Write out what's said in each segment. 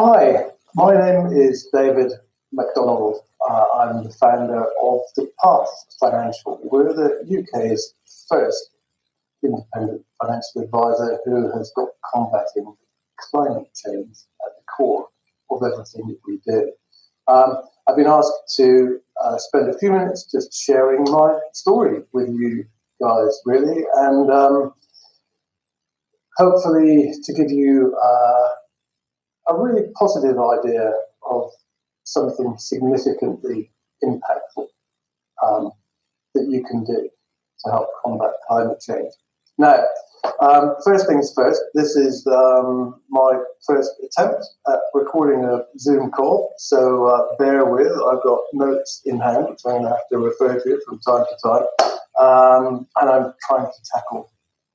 Hi, my name is David MacDonald. I'm the founder of The Path Financial. We're the UK's first independent financial advisor who has got combating climate change at the core of everything that we do. I've been asked to spend a few minutes just sharing my story with you guys, really, and hopefully to give you a really positive idea of something significantly impactful that you can do to help combat climate change. Now, first things first, this is my first attempt at recording a Zoom call, so bear with. I've got notes in hand, which I'm going to have to refer to from time to time, and I'm trying to tackle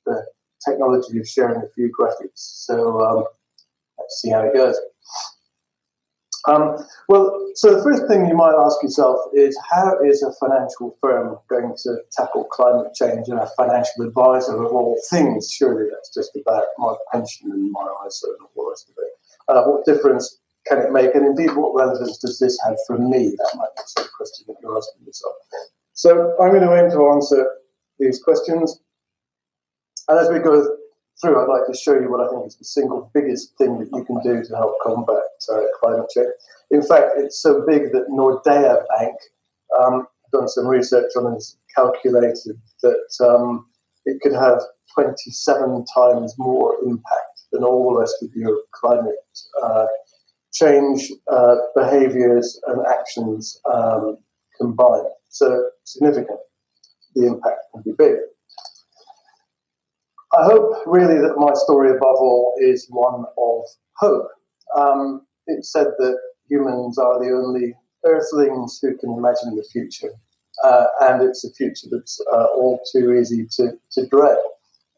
the technology of sharing a few graphics. So let's see how it goes. So the first thing you might ask yourself is, how is a financial firm going to tackle climate change, and a financial advisor of all things? Surely that's just about my pension and my ISA and all the rest of it. What difference can it make, and indeed what relevance does this have for me? That might be the question that you're asking yourself. So I'm going to aim to answer these questions, and as we go through, I'd like to show you what I think is the single biggest thing that you can do to help combat climate change. In fact, it's so big that Nordea Bank done some research on this, calculated that it could have 27 times more impact than all the rest of your climate change behaviours and actions combined. So significant. The impact can be big. I hope really that my story above all is one of hope. It's said that humans are the only earthlings who can imagine the future, and it's a future that's all too easy to dread.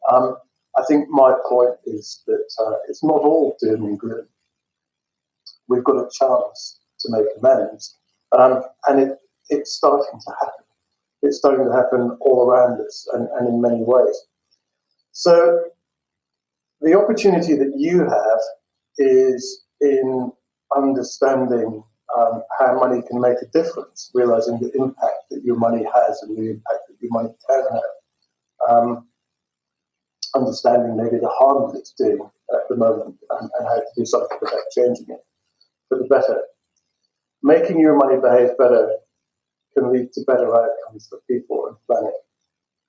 I think my point is that it's not all doom and gloom. We've got a chance to make amends, and it's starting to happen. It's starting to happen all around us and in many ways. So the opportunity that you have is in understanding how money can make a difference, realizing the impact that your money has and the impact that your money can have, understanding maybe the harm that it's doing at the moment, and how to do something about changing it for the better. Making your money behave better can lead to better outcomes for people and planet.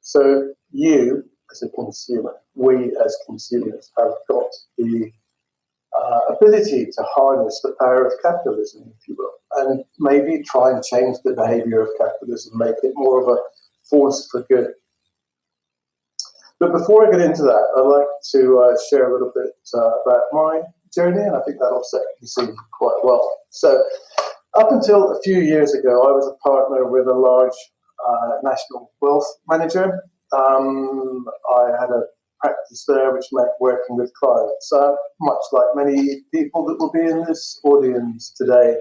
So you, as a consumer, we as consumers have got the ability to harness the power of capitalism, if you will, and maybe try and change the behaviour of capitalism, make it more of a force for good. But before I get into that, I'd like to share a little bit about my journey, and I think that'll set the scene quite well. So up until a few years ago, I was a partner with a large national wealth manager. I had a practice there, which meant working with clients. Much like many people that will be in this audience today,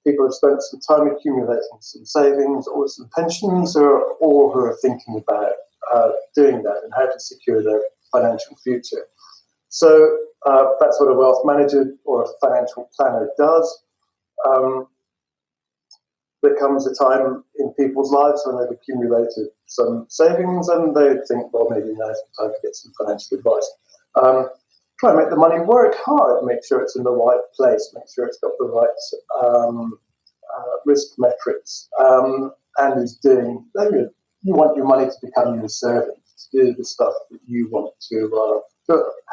people have spent some time accumulating some savings or some pensions, or all who are thinking about doing that and how to secure their financial future. So that's what a wealth manager or a financial planner does. There comes a time in people's lives when they've accumulated some savings and they think, well, maybe now's the time to get some financial advice. Try and make the money work hard, make sure it's in the right place, make sure it's got the right risk metrics, and is doing, you want your money to become your servant, to do the stuff that you want to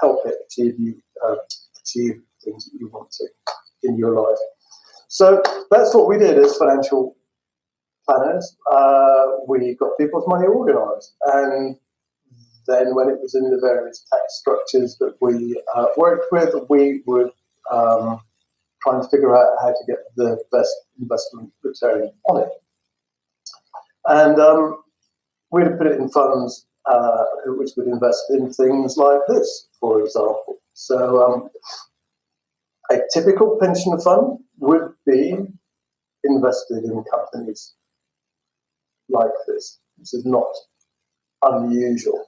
help it achieve things that you want to in your life. So that's what we did as financial planners. We got people's money organised, and then when it was in the various tax structures that we worked with, we would try and figure out how to get the best investment return on it. And we'd put it in funds which would invest in things like this, for example. So a typical pension fund would be invested in companies like this. This is not unusual.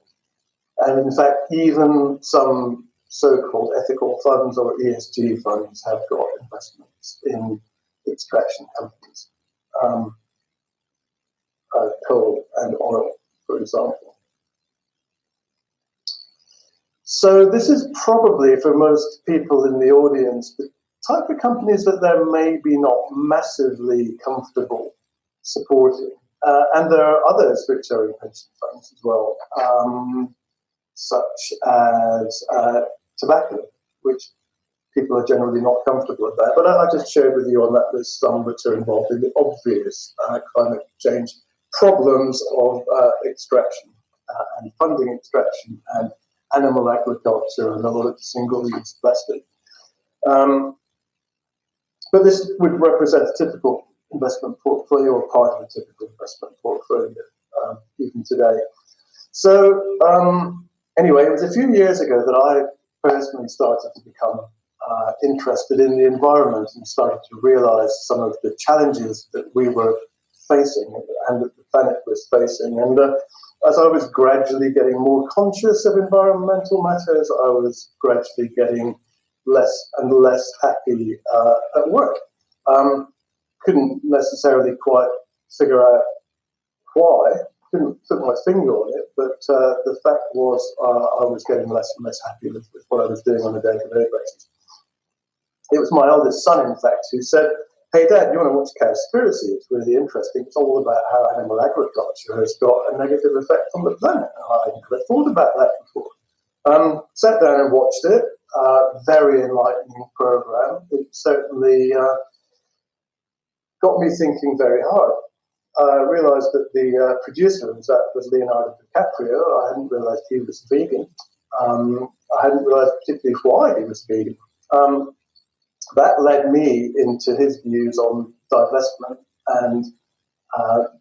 And in fact, even some so-called ethical funds or ESG funds have got investments in extraction companies, coal and oil, for example. So this is probably, for most people in the audience, the type of companies that they're maybe not massively comfortable supporting. And there are others which are in pension funds as well, such as tobacco, which people are generally not comfortable about. But I just shared with you on that list some which are involved in the obvious climate change problems of extraction and funding extraction and animal agriculture and a lot of single-use plastic. But this would represent a typical investment portfolio or part of a typical investment portfolio even today. So anyway, it was a few years ago that I personally started to become interested in the environment and started to realize some of the challenges that we were facing and that the planet was facing. And as I was gradually getting more conscious of environmental matters, I was gradually getting less and less happy at work. Couldn't necessarily quite figure out why, couldn't put my finger on it, but the fact was I was getting less and less happy with what I was doing on a day-to-day basis. It was my eldest son, in fact, who said, "Hey, Dad, you want to watch Cowspiracy? It's really interesting. It's all about how animal agriculture has got a negative effect on the planet." I never thought about that before. Sat down and watched it. Very enlightening program. It certainly got me thinking very hard. I realised that the producer of that was Leonardo DiCaprio. I hadn't realised he was vegan. I hadn't realised particularly why he was vegan. That led me into his views on divestment and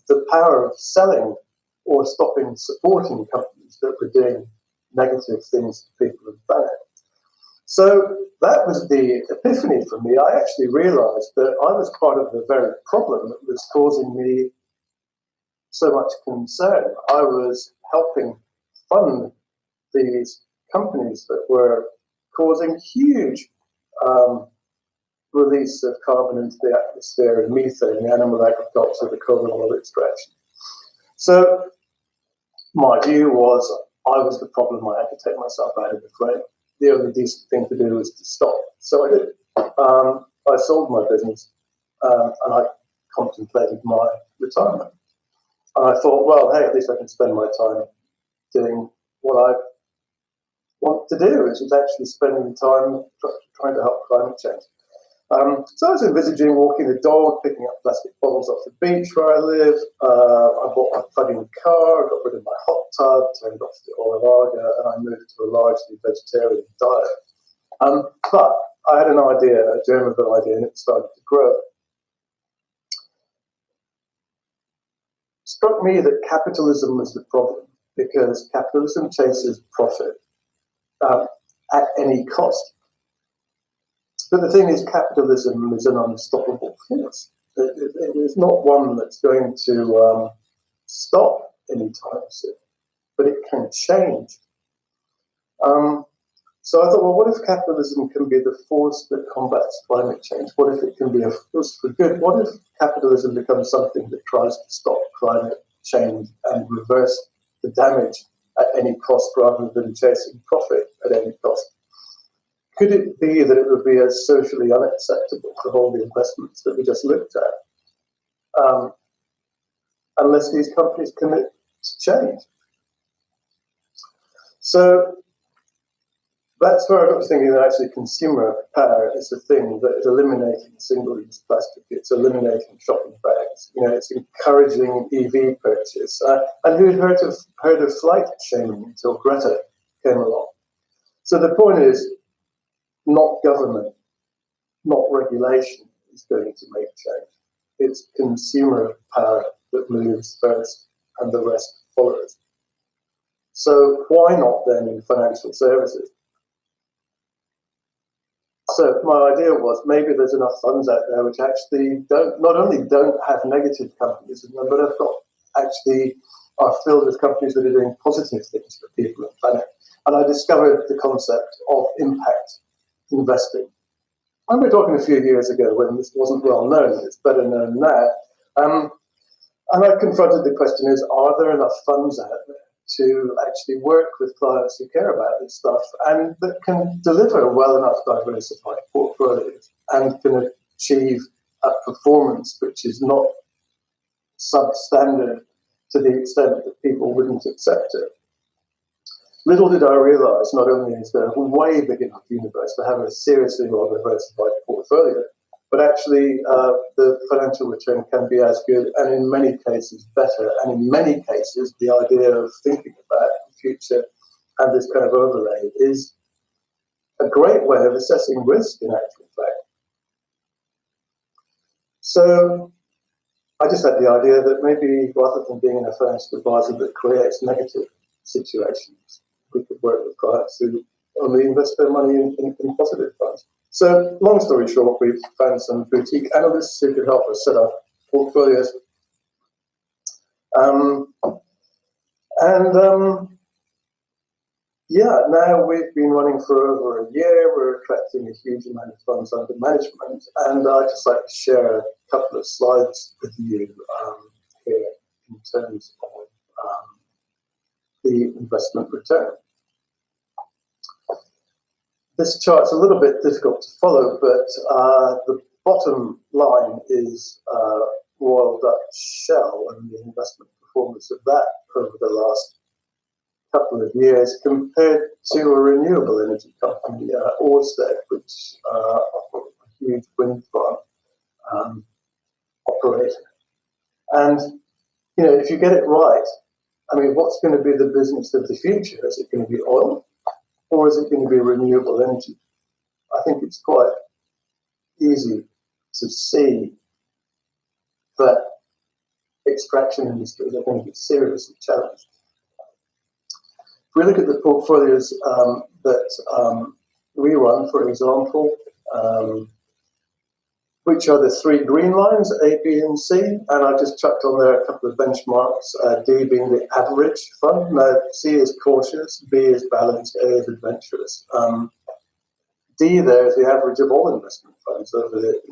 the power of selling or stopping supporting companies that were doing negative things to people and planet. So that was the epiphany for me. I actually realized that I was part of the very problem that was causing me so much concern. I was helping fund these companies that were causing huge release of carbon into the atmosphere and methane, the animal agriculture, the coal and oil extraction. So my view was I was the problem. I had to take myself out of the frame. The only decent thing to do was to stop. So I did. I sold my business and I contemplated my retirement. And I thought, well, hey, at least I can spend my time doing what I want to do, which is actually spending time trying to help climate change. So I was envisaging walking the dog, picking up plastic bottles off the beach where I live. I bought my plug-in car, got rid of my hot tub, turned off the oil lager, and I moved to a largely vegetarian diet. But I had an idea, a germ of an idea, and it started to grow. It struck me that capitalism was the problem because capitalism chases profit at any cost. But the thing is, capitalism is an unstoppable force. It is not one that's going to stop anytime soon, but it can change. So I thought, well, what if capitalism can be the force that combats climate change? What if it can be a force for good? What if capitalism becomes something that tries to stop climate change and reverse the damage at any cost rather than chasing profit at any cost? Could it be that it would be as socially unacceptable to hold the investments that we just looked at, unless these companies commit to change? So that's where I got thinking that actually consumer power is the thing that is eliminating single-use plastic. It's eliminating shopping bags. You know, it's encouraging EV purchase. And who'd heard of flight shaming until Greta came along? So the point is, not government, not regulation is going to make change. It's consumer power that moves first and the rest follows. So why not then in financial services? So my idea was maybe there's enough funds out there which actually not only don't have negative companies in them, but have got actually are filled with companies that are doing positive things for people and planet. and I discovered the concept of impact investing. And we're talking a few years ago when this wasn't well known. It's better known now. And I confronted the question is, are there enough funds out there to actually work with clients who care about this stuff and that can deliver well enough diversified portfolios and can achieve a performance which is not substandard to the extent that people wouldn't accept it. Little did I realise, not only is there a way big enough universe to have a seriously well diversified portfolio, but actually the financial return can be as good and in many cases better. And in many cases, the idea of thinking about the future and this kind of overlay is a great way of assessing risk in actual fact. So I just had the idea that maybe rather than being a financial advisor that creates negative situations, we could work with clients who only invest their money in positive funds. So, long story short, we've found some boutique analysts who could help us set up portfolios. Now we've been running for over a year. We're attracting a huge amount of funds under management, and I'd just like to share a couple of slides with you here in terms of the investment return. This chart's a little bit difficult to follow, but the bottom line is Royal Dutch Shell and the investment performance of that over the last couple of years compared to a renewable energy company, Ørsted, which are a huge wind farm operator. And, you know, if you get it right, I mean, what's going to be the business of the future? Is it going to be oil? Or is it going to be renewable energy? I think it's quite easy to see that extraction industries are going to be seriously challenged. If we look at the portfolios that we run, for example, which are the three green lines, A, B, and C, and I've just chucked on there a couple of benchmarks, D being the average fund. Now, C is cautious, B is balanced, A is adventurous. D there is the average of all investment funds in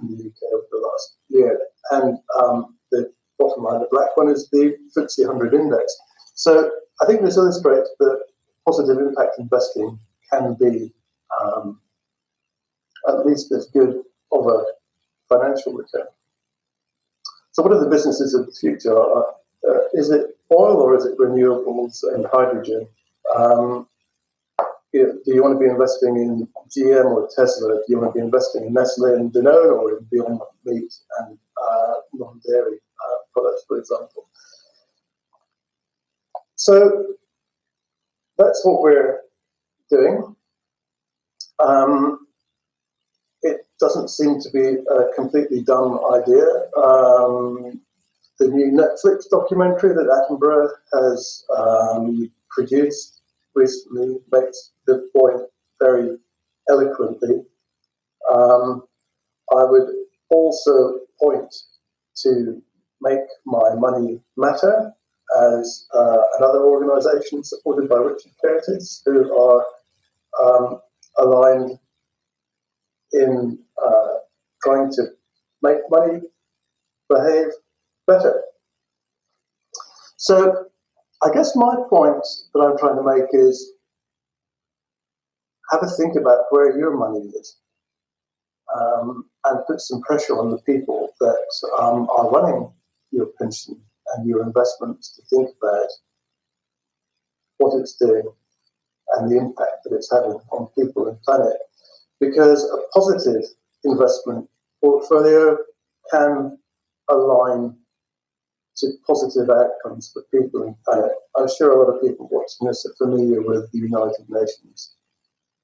the UK over the last year, and the bottom line, the black one, is the FTSE 100 index. So I think this illustrates that positive impact investing can be at least as good of a financial return. So what are the businesses of the future? Is it oil or is it renewables and hydrogen? Do you want to be investing in GM or Tesla? Do you want to be investing in Nestle and Danone or in Beyond Meat and non-dairy products, for example? So that's what we're doing. It doesn't seem to be a completely dumb idea. The new Netflix documentary that Attenborough has produced recently makes the point very eloquently. I would also point to Make My Money Matter as another organisation supported by Richard Curtis, who are aligned in trying to make money behave better. So I guess my point that I'm trying to make is have a think about where your money is and put some pressure on the people that are running your pension and your investments to think about what it's doing and the impact that it's having on people and planet. Because a positive investment portfolio can align to positive outcomes for people and planet. I'm sure a lot of people watching this are familiar with the United Nations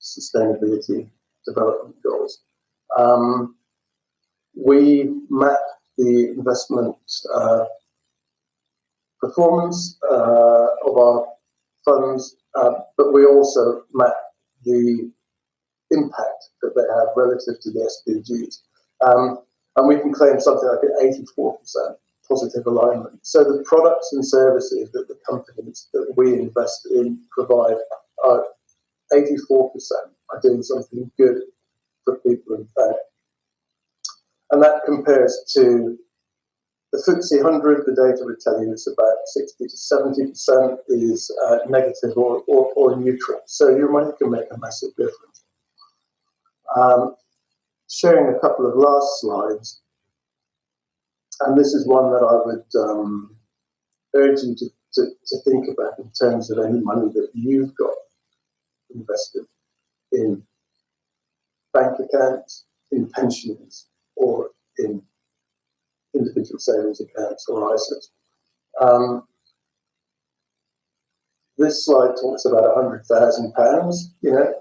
Sustainability Development Goals. We map the investment performance of our funds, but we also map the impact that they have relative to the SDGs. And we can claim something like an 84% positive alignment. So the products and services that the companies that we invest in provide are 84% are doing something good for people and planet. And that compares to the FTSE 100. The data would tell you it's about 60 to 70% is negative or neutral. So your money can make a massive difference. Sharing a couple of last slides. And this is one that I would urge you to think about in terms of any money that you've got invested in bank accounts, in pensions, or in individual savings accounts or ISAs. This slide talks about £100,000. You know,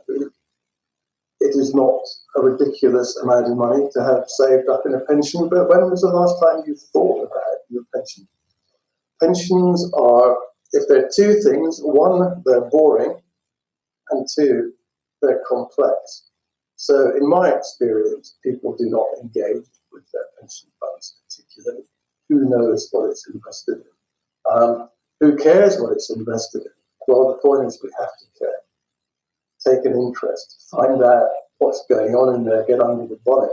it is not a ridiculous amount of money to have saved up in a pension, but when was the last time you thought about your pension? Pensions are, if they're two things, one, they're boring, and two, they're complex. So in my experience, people do not engage with their pension funds particularly. Who knows what it's invested in? Who cares what it's invested in? Well, the point is we have to care. Take an interest, find out what's going on in there, get under the bonnet.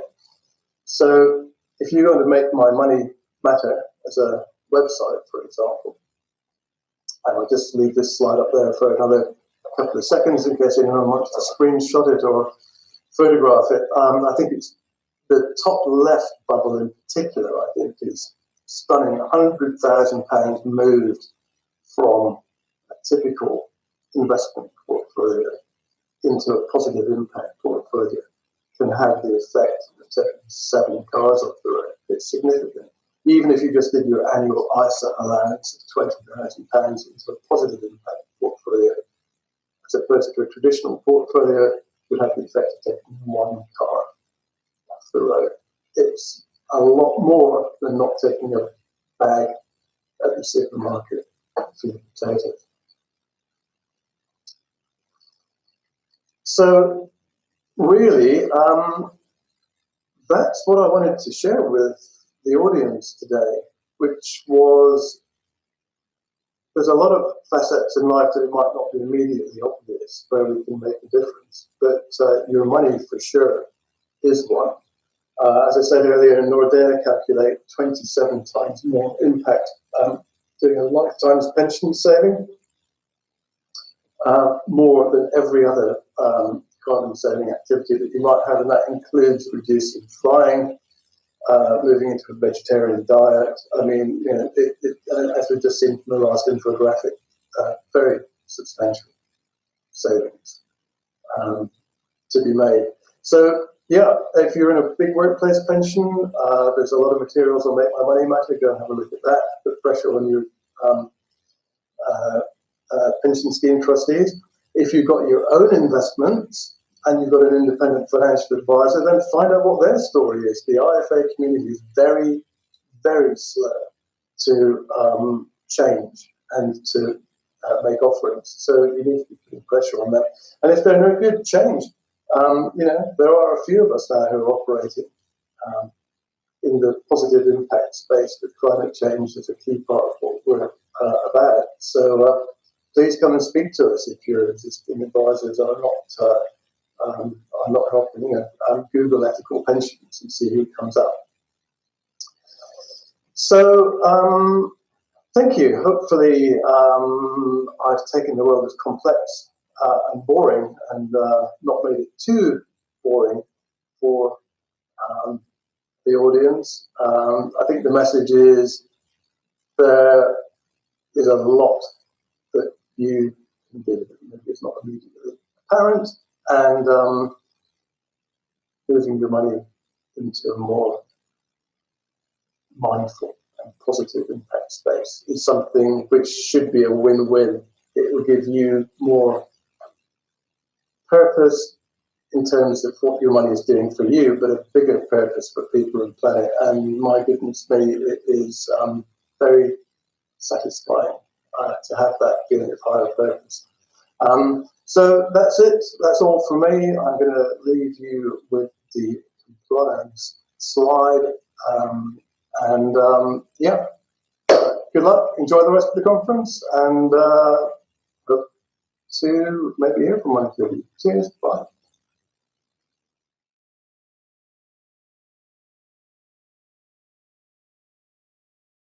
So if you're going to make My Money Matter as a website, for example, and I'll just leave this slide up there for another couple of seconds in case anyone wants to screenshot it or photograph it. I think it's the top left bubble in particular, I think, is stunning. £100,000 moved from a typical investment portfolio into a positive impact portfolio can have the effect of taking 7 cars off the road. It's significant. Even if you just did your annual ISA allowance of £20,000 into a positive impact portfolio, as opposed to a traditional portfolio, would have the effect of taking 1 car off the road. It's a lot more than not taking a bag at the supermarket for the potatoes. So really, that's what I wanted to share with the audience today, which was there's a lot of facets in life that it might not be immediately obvious where we can make a difference, but your money for sure is one. As I said earlier, Nordea calculate 27 times more impact doing a lifetime's pension saving, more than every other carbon saving activity that you might have, and that includes reducing flying, moving into a vegetarian diet. I mean, you know, as we've just seen from the last infographic, very substantial savings to be made. So, yeah, if you're in a big workplace pension, there's a lot of materials on Make My Money Matter. Go and have a look at that. Put pressure on your pension scheme trustees. If you've got your own investments and you've got an independent financial advisor, then find out what their story is. The IFA community is very, very slow to change and to make offerings. So you need to be putting pressure on them. And if they're no good, change. You know, there are a few of us now who are operating in the positive impact space with climate change as a key part of what we're about. So please come and speak to us if your existing advisors are not helping. You know, Google ethical pensions and see who comes up. So thank you. Hopefully I've taken the world as complex and boring and not made it too boring for the audience. I think the message is there is a lot that you can do. Maybe it's not immediately apparent, and moving your money into a more mindful and positive impact space is something which should be a win-win. It will give you more purpose in terms of what your money is doing for you, but a bigger purpose for people and planet. And my goodness me, it is very satisfying to have that feeling of higher purpose. So that's it. That's all from me. I'm going to leave you with the compliance slide. Yeah, good luck. Enjoy the rest of the conference, and hope to maybe hear from one of you. Cheers. Bye.